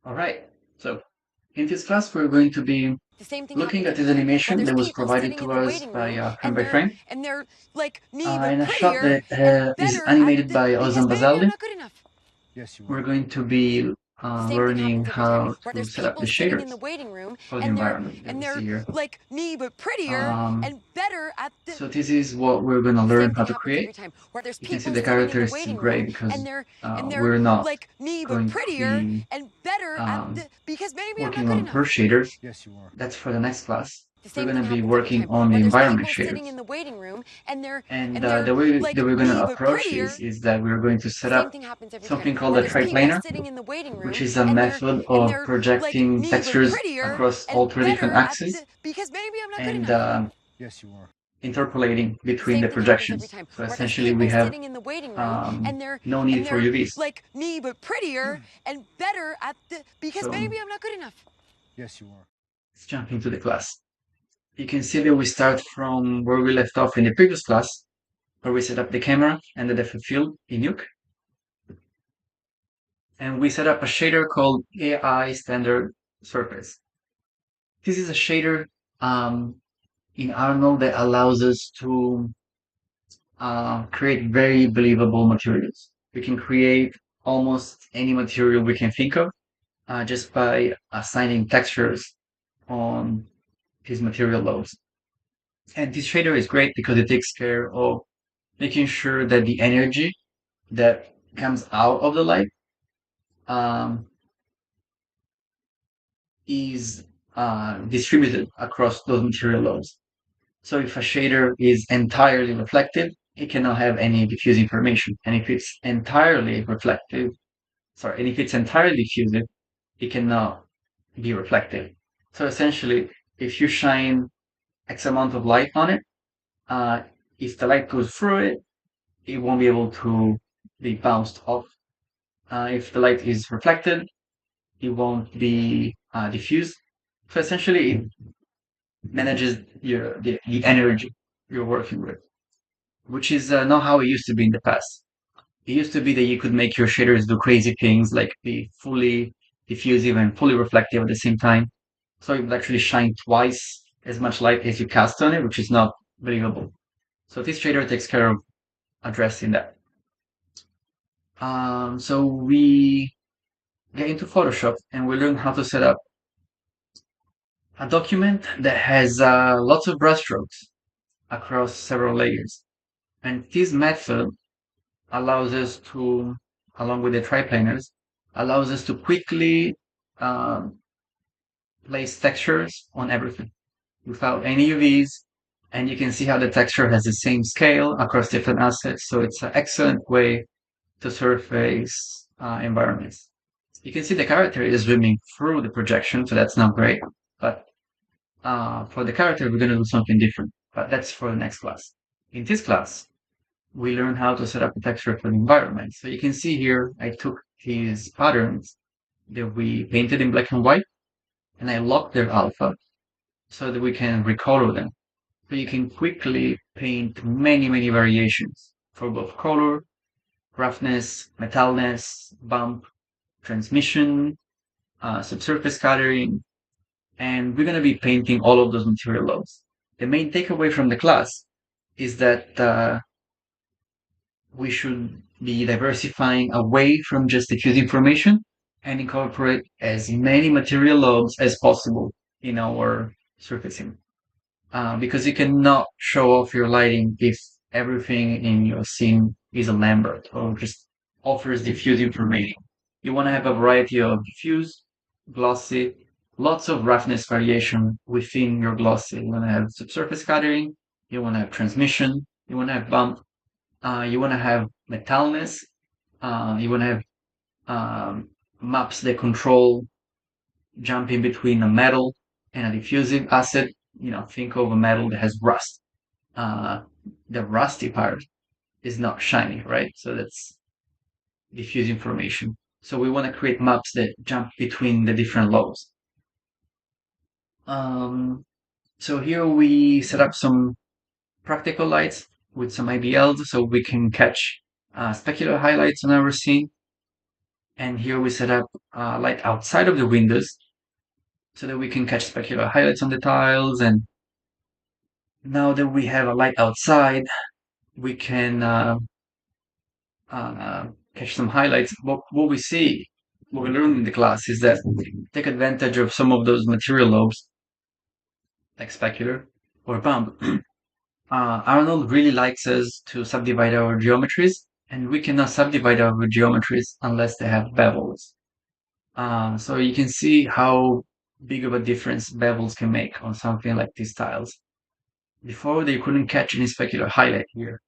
All right, so in this class, we're going to be The same thing looking happens at every this time. Where animation there's that was people provided sitting to in the us waiting by room Frame by Frame, and they're like me but in a shot prettier that and is better at animated by because maybe I'm Ozan. not good enough. Yes, you We're are. going to be The same thing learning happens every time. how Where to there's set up the people sitting in shaders the waiting room for the environment that and we they're see here. like me but prettier Um, and better at so this is what we're going to the learn same how thing to happens every create. time. Where there's You can see people the sitting in character the is still waiting gray room because and they're we're not like me but going to prettier be and better at um, because maybe I'm not working good on her enough. shaders. Yes, you are. That's for the next class. The We're same going thing to be happens every working time. on the Where there's environment people sitting shaders. in the waiting room And and they're the way that like we're going to me but approach this prettier. is that we're going to The set same up thing happens every time. something called Where a there's people triplanar, sitting in the waiting which room is a and method of they're like projecting me but textures prettier across all and three different better at axes because maybe I'm not good and enough. Yes, you are. interpolating The between same the thing happens every projections. time. So Where there's essentially, we people have sitting in the waiting room and no need for they're UVs. like me but prettier and better at because So maybe I'm not good enough. Yes, you are. let's jump into the class. You can see that we start from where we left off in the previous class, where we set up the camera and the depth of field in Nuke. And we set up a shader called AI Standard Surface. This is a shader um, in Arnold that allows us to create very believable materials. We can create almost any material we can think of just by assigning textures on these material loads. And this shader is great because it takes care of making sure that the energy that comes out of the light um, is distributed across those material loads. So if a shader is entirely reflective, it cannot have any diffuse information. And if it's entirely reflective, and if it's entirely diffusive, it cannot be reflective. So essentially, if you shine X amount of light on it, uh, if the light goes through it, it won't be able to be bounced off. If the light is reflected, it won't be diffused. So essentially, it manages the energy you're working with, which is not how it used to be in the past. It used to be that you could make your shaders do crazy things like be fully diffusive and fully reflective at the same time. So it would actually shine twice as much light as you cast on it, which is not believable. So this shader takes care of addressing that. So we get into Photoshop and we learn how to set up a document that has lots of brushstrokes across several layers. And this method allows us to, along with the triplaners, allows us to quickly um, place textures on everything without any UVs. And you can see how the texture has the same scale across different assets. So it's an excellent way to surface environments. You can see the character is zooming through the projection, so that's not great. But for the character, we're going to do something different. But that's for the next class. In this class, we learn how to set up a texture for the environment. So you can see here, I took these patterns that we painted in black and white, and I locked their alpha so that we can recolor them. So you can quickly paint many, many variations for both color, roughness, metalness, bump, transmission, subsurface scattering, and we're going to be painting all of those material loads. The main takeaway from the class is that we should be diversifying away from just diffuse information and incorporate as many material loads as possible in our surfacing. Because you cannot show off your lighting if everything in your scene is a Lambert or just offers diffuse information. You want to have a variety of diffuse, glossy, lots of roughness variation within your glossy. You want to have subsurface scattering, you want to have transmission, you want to have bump, you want to have metalness, you want to have maps that control jumping between a metal and a diffusive asset. Think of a metal that has rust. Uh, the rusty part is not shiny, right? So that's diffuse information. So we want to create maps that jump between the different lows. Um, so here we set up some practical lights with some IBLs so we can catch specular highlights on our scene. And here we set up light outside of the windows so that we can catch specular highlights on the tiles. And now that we have a light outside, we can catch some highlights. What we see, what we learn in the class is that take advantage of some of those material lobes, like specular or bump. Arnold really likes us to subdivide our geometries, and we cannot subdivide our geometries unless they have bevels. So you can see how big of a difference bevels can make on something like these tiles. Before, they couldn't catch any specular highlight here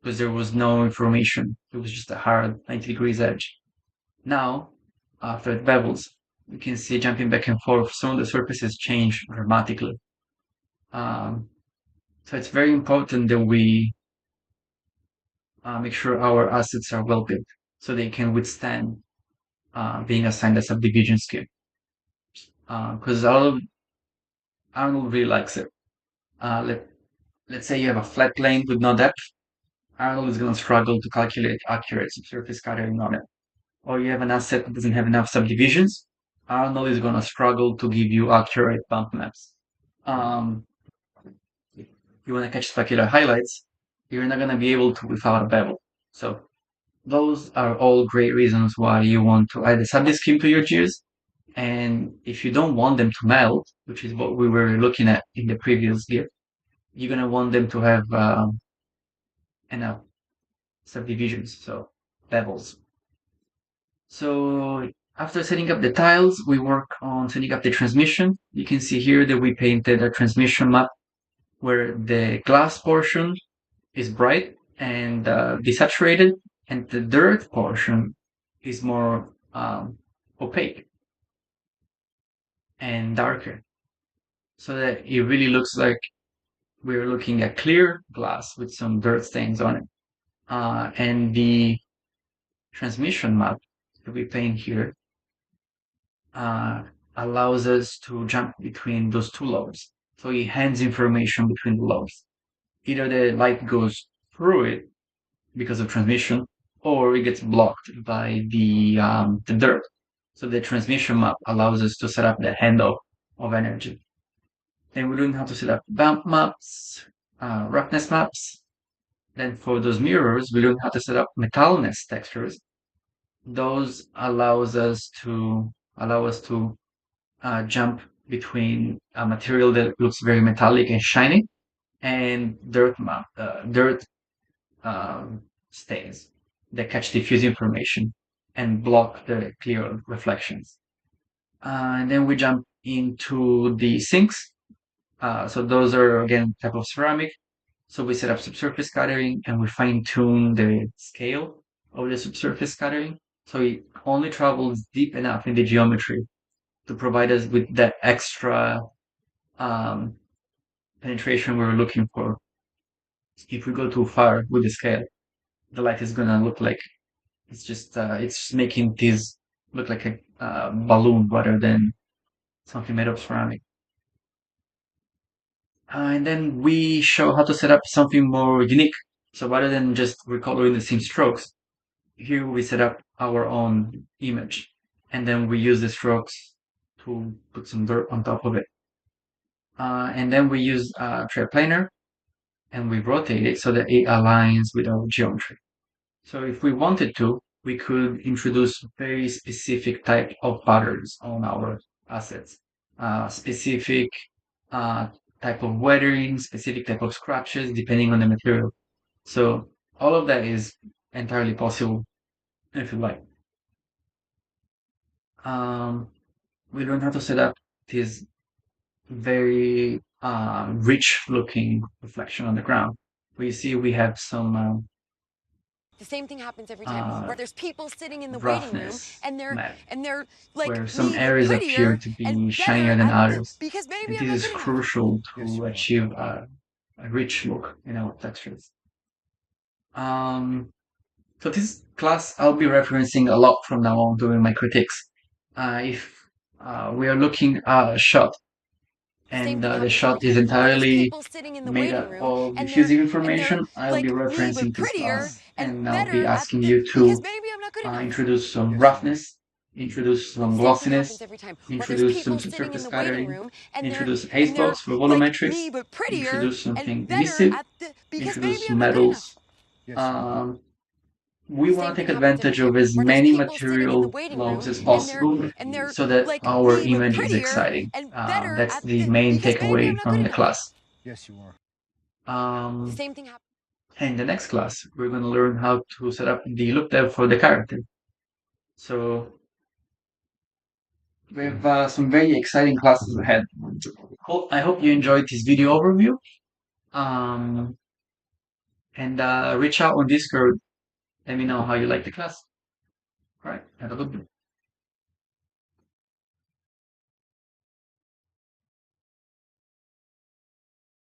because there was no information. It was just a hard 90 degrees edge. Now, after it bevels, you can see jumping back and forth, some of the surfaces change dramatically. So it's very important that we make sure our assets are well built so they can withstand being assigned a subdivision scheme. Because Arnold really likes it. Let's say you have a flat plane with no depth. Arnold is going to struggle to calculate accurate subsurface scattering on it. Or you have an asset that doesn't have enough subdivisions. Arnold is going to struggle to give you accurate bump maps. Um, you want to catch specular highlights, you're not going to be able to without a bevel. So those are all great reasons why you want to add a subdi scheme to your gears. And if you don't want them to melt, which is what we were looking at in the previous gear, you're going to want them to have enough subdivisions, so bevels. So after setting up the tiles, we work on setting up the transmission. You can see here that we painted a transmission map where the glass portion is bright and desaturated, and the dirt portion is more opaque and darker, so that it really looks like we're looking at clear glass with some dirt stains on it. And the transmission map that we paint here uh, allows us to jump between those two lobes. So it hands information between the lobes. Either the light goes through it because of transmission, or it gets blocked by the dirt. So the transmission map allows us to set up the handoff of energy. Then we learn how to set up bump maps, roughness maps. Then for those mirrors, we learn how to set up metalness textures. Those allow us to jump between a material that looks very metallic and shiny and dirt stains that catch diffuse information and block the clear reflections. And then we jump into the sinks. So those are again type of ceramic. So we set up subsurface scattering and we fine tune the scale of the subsurface scattering. So it only travels deep enough in the geometry to provide us with that extra um, penetration we're looking for. If we go too far with the scale, the light is gonna look like it's making this look like a balloon rather than something made of ceramic. And then we show how to set up something more unique. So rather than just recoloring the same strokes, here we set up our own image, and then we use the strokes to put some dirt on top of it. And then we use a triplanar and we rotate it so that it aligns with our geometry. So if we wanted to, we could introduce very specific type of patterns on our assets, specific uh, type of weathering, specific type of scratches, depending on the material. So all of that is entirely possible if you like. Um, we learn how to set up this very rich looking reflection on the ground. We see we have some The same thing happens every time. Where there's people sitting in the waiting room roughness and map they're like where some me, they're areas appear prettier to and be shinier better than at others. because And maybe I'm this not is good enough. crucial Yes, to you are. achieve a rich look in our textures. Um, so this class I'll be referencing a lot from now on during my critiques. If we are looking at a shot and the shot is entirely made up of diffusing information, I'll be referencing this class, and I'll be asking you to introduce some roughness, introduce some glossiness, introduce some surface scattering, introduce haze blocks for volumetrics, introduce something emissive, introduce some metals. We want to take advantage of as many material logs as possible so that our image is exciting. That's the main takeaway from the class. Yes, you are. Same thing happened. In the next class, we're going to learn how to set up the LookDev for the character. So we have some very exciting classes ahead. I hope you enjoyed this video overview. And reach out on Discord. Let me know how you like the class. All right, have a good one.